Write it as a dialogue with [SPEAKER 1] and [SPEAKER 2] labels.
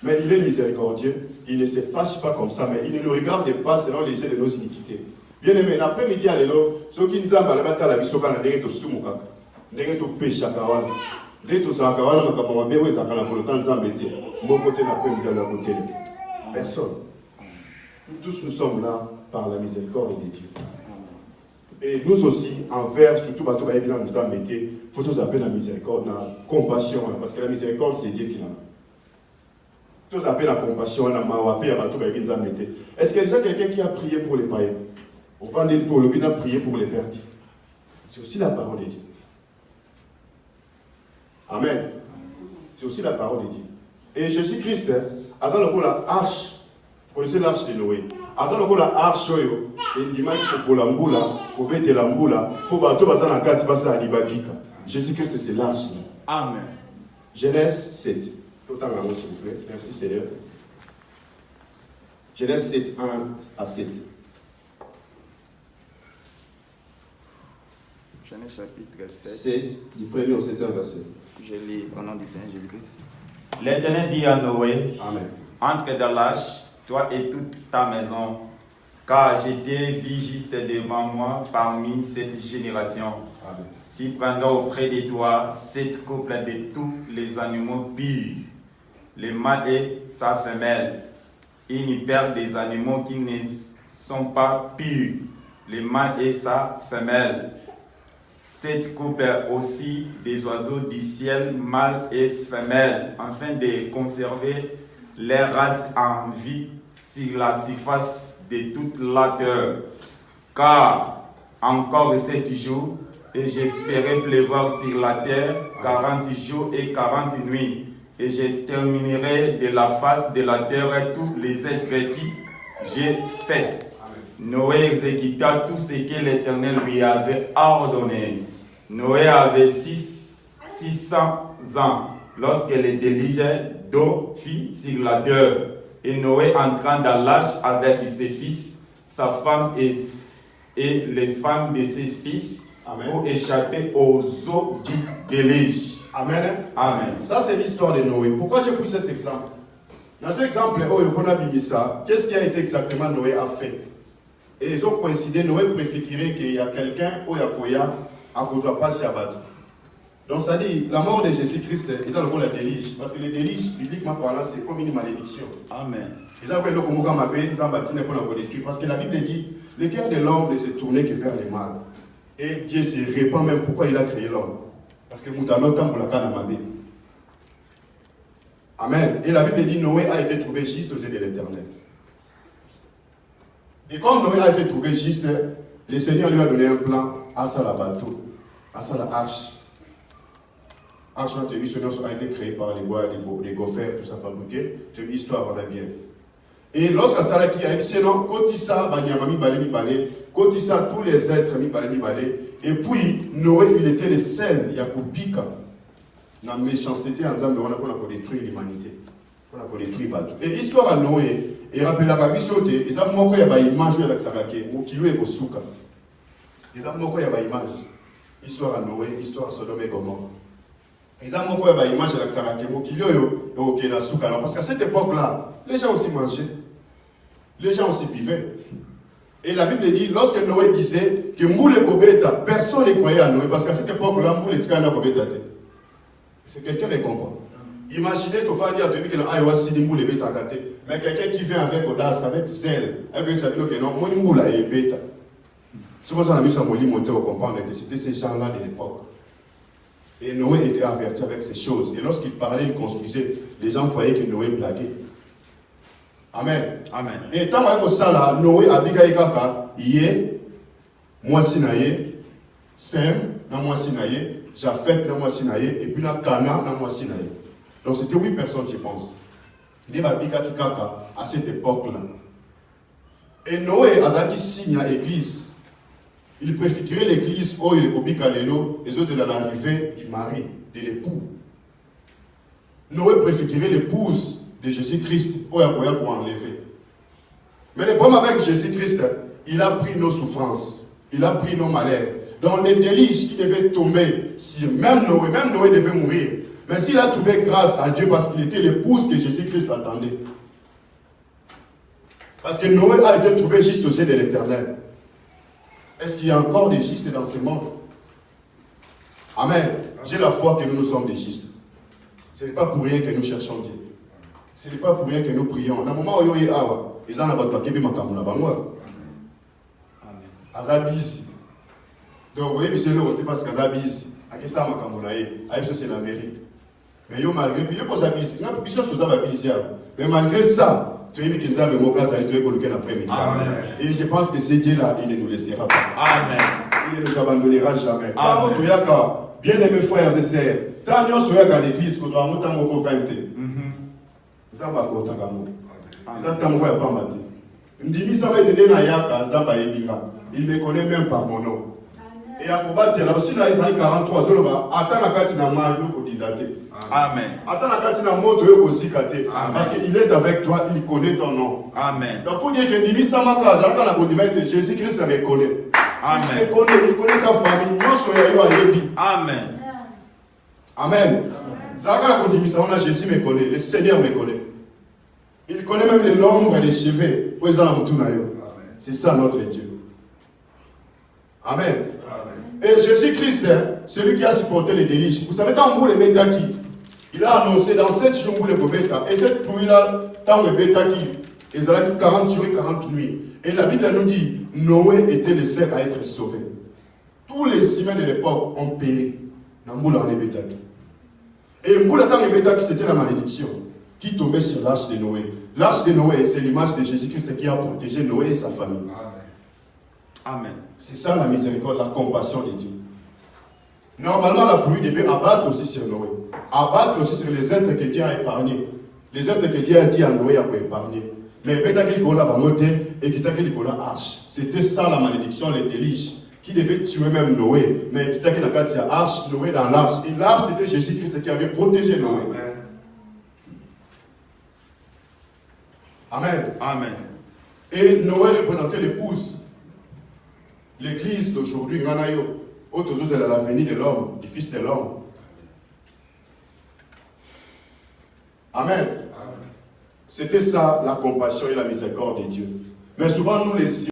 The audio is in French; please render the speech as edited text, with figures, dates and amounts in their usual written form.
[SPEAKER 1] Mais il est miséricordieux, il ne se fâche pas comme ça, mais il ne nous regarde pas selon les jets de nos iniquités. Bien aimé, l'après-midi, allélo, ceux qui nous ont parlé la biso kana ndenge to sumuka, ndenge to pécha kawana. Ndenge to sa kawana makama bewe za kana volonté nzambe te. Mon côté l'après-midi à la côté. Personne. Nous tous nous sommes là par la miséricorde de Dieu. Et nous aussi, envers, surtout Bato Baïbina nous a mis, il faut tous appeler la miséricorde, la compassion, parce que la miséricorde, c'est Dieu qui l'a. Tous appeler la compassion, la mawapé, à Bato Baïbina nous a mis. Est-ce qu'il y a déjà quelqu'un qui a prié pour les païens? Au fond de pour le bien, a prié pour les perdus. C'est aussi la parole de Dieu. Amen. C'est aussi la parole de Dieu. Et Jésus-Christ, à ça, le la arche. Vous connaissez l'arche de Noé. Aza loko la arche oyo endimaki kokola mbula kobetela mbula po bato baza na kati basa libabika. Jésus-Christ c'est l'arche.
[SPEAKER 2] Amen.
[SPEAKER 1] Genèse 7. Autant là s'il vous plaît. Merci Seigneur. Genèse 7 1 à 7.
[SPEAKER 2] Genèse chapitre 7.
[SPEAKER 1] 7 du premier au 7e verset.
[SPEAKER 2] Je lis au nom du Seigneur Jésus-Christ. L'Éternel dit à Noé,
[SPEAKER 1] Amen.
[SPEAKER 2] Entre dans l'arche, toi et toute ta maison, car je t'ai vu juste devant moi parmi cette génération.
[SPEAKER 1] Amen.
[SPEAKER 2] Tu prendras auprès de toi 7 couples de tous les animaux purs, le mâle et sa femelle, une paire des animaux qui ne sont pas purs, le mâle et sa femelle. 7 couples aussi des oiseaux du ciel, mâles et femelles, afin de conserver les races en vie sur la surface de toute la terre. Car encore 7 jours, et je ferai pleuvoir sur la terre 40 jours et 40 nuits, et j'exterminerai de la face de la terre tous les êtres qui j'ai fait. Noé exécuta tout ce que l'Éternel lui avait ordonné. Noé avait 600 ans lorsque le déluge d'eau fit sur la terre. Et Noé entra dans l'arche avec ses fils, sa femme et les femmes de ses fils. Amen. Pour échapper aux eaux du déluge.
[SPEAKER 1] Amen.
[SPEAKER 2] Amen.
[SPEAKER 1] Ça, c'est l'histoire de Noé. Pourquoi j'ai pris cet exemple? Dans cet exemple, qu'est-ce qui a été exactement Noé a fait? Et ils ont coïncidé, Noé préférerait qu'il y a quelqu'un où il y a à cause de pas si abattu. Donc, c'est-à-dire, la mort de Jésus-Christ, ils ont le la délige. Parce que le délige, bibliquement parlant, c'est comme une malédiction.
[SPEAKER 2] Amen.
[SPEAKER 1] Ils ont le parce que la Bible dit, le cœur de l'homme ne se tournait que vers le mal. Et Dieu se répand même pourquoi il a créé l'homme. Parce que Moutano temps pour la canne. Amen. Et la Bible dit, Noé a été trouvé juste aux yeux de l'Éternel. Et comme Noé a été trouvé juste, le Seigneur lui a donné un plan à ça la bateau, à ça la arche. Arche a été créé par les bois, les gophers, tout ça fabriqué. C'est une histoire, on a bien. Et lorsque ça a été sinon, Kotissa, Banyamami Balé, Balé, Kotissa, tous les êtres, Balé, Balé. Et puis, Noé, il était le seul, il y a Koupika, dans la méchanceté, en disant, on a détruit l'humanité. On a détruit partout. Et l'histoire à Noé, et rappelez la Kabisote, et ça, moi, il y a une image avec Sarake, ou Kilo et Kosuka. Et ça, moi, il y a une image. Histoire à Noé, histoire à Sodome et Gomorrhe. Et ça, moi, il y a une image avec Sarake, ou Kilo et Kosuka. Parce qu'à cette époque-là, les gens aussi mangeaient. Les gens aussi buvaient. Et la Bible dit, lorsque Noé disait que Moule et Kobeta, personne ne croyait à Noé, parce qu'à cette époque-là, Moule et Kobeta. C'est quelqu'un qui comprend. Imaginez que vous dire que mais quelqu'un qui vient avec audace, avec zèle, avec sa vie, que non, mon Moule est bêta. C'est pour ça que nous avons monté au comprendre, c'était ces gens-là de l'époque. Et Noé était averti avec ces choses. Et lorsqu'il parlait, il construisait, les gens voyaient que Noé blaguait. Amen.
[SPEAKER 2] Amen.
[SPEAKER 1] Et tant que ça là, Noé a dit qu'il y a moi sinaye, Sem, na moi sinaye, Japheth, na moi sinaye, et puis la Cana, na moi sinaye. Donc c'était 8 personnes, je pense. Il y a qui kaka à cette époque-là. Et Noé a dit signe à l'église. Il préfigurait l'église où il est public à l'élo, les autres dans l'arrivée du mari, de l'époux. Noé préfigurait l'épouse de Jésus-Christ pour enlever. Mais le problème avec Jésus-Christ, il a pris nos souffrances, il a pris nos malheurs. Donc les délices qui devaient tomber, si même Noé devait mourir. Mais s'il a trouvé grâce à Dieu parce qu'il était l'épouse que Jésus-Christ attendait. Parce que Noé a été trouvé juste aux yeux de l'Éternel. Est-ce qu'il y a encore des justes dans ce monde? Amen. J'ai la foi que nous sommes des justes. Ce n'est pas pour rien que nous cherchons Dieu. Ce n'est pas pour rien que nous prions. Dans le moment où il y a ils ont Azabizi. Donc, vous voyez, c'est l'autre parce qu'Azabizi. À qui ça m'a c'est la mairie. Mais yo malgré puis yo pose Azabizi. Non, puis ça c'est Azabizi. Mais malgré ça, tu es mis qu'il a le mot grâce à lui, tu es coloqué l'après-midi. Et je pense que ce Dieu-là, il ne nous laissera pas. Amen. Il ne nous abandonnera jamais. Par contre, bien aimés frères et sœurs, tant nous sommes à l'église, que nous avons tant de 20. Nous avons pas content d'amour. Nous avons pas maté. Ndimi ça va être donné à Yaka, Nzamba Ebinga. Il me connaît même par mon nom. Et à combattre là aussi, là, ils ont 43 ans. Attends la carte n'a pas eu. Amen. Attends la carte n'a pas aussi kate. Parce qu'il est avec toi, il connaît ton nom. Amen. Donc pour dire que Ndimi Samaka, Jésus-Christ me connaît. Amen. Il connaît ta famille. Non, soyez Amen. Amen. Jésus me connaît, le Seigneur me connaît. Il connaît même les nombres des cheveux. C'est ça notre Dieu. Amen. Et Jésus-Christ, celui qui a supporté les délices. Vous savez, quand vous le Bétaki, il a annoncé dans 7 jours pour le Béta. Et cette pluie-là, tant le Bétaki, ils ont dit 40 jours et 40 nuits. Et la Bible nous dit, Noé était le seul à être sauvé. Tous les humains de l'époque ont péri. Dans le Bétaki. Et Mboula dans le Bétaki, c'était la malédiction qui tombait sur l'arche de Noé. L'arche de Noé, c'est l'image de Jésus-Christ qui a protégé Noé et sa famille. Amen. C'est ça la miséricorde, la compassion de Dieu. Normalement, la pluie devait abattre aussi sur Noé. Abattre aussi sur les êtres que Dieu a épargnés. Les êtres que Dieu a dit à Noé à épargner. Mais c'était ça la malédiction, les délices, qui devait tuer même Noé. Mais qui a arche, Noé dans l'arche. Et l'arche, c'était Jésus-Christ qui avait protégé Noé. Amen. Amen. Et Noé représentait l'épouse. L'église d'aujourd'hui, autre chose de la venue de l'homme, du fils de l'homme. Amen. C'était ça la compassion et la miséricorde de Dieu. Mais souvent, nous les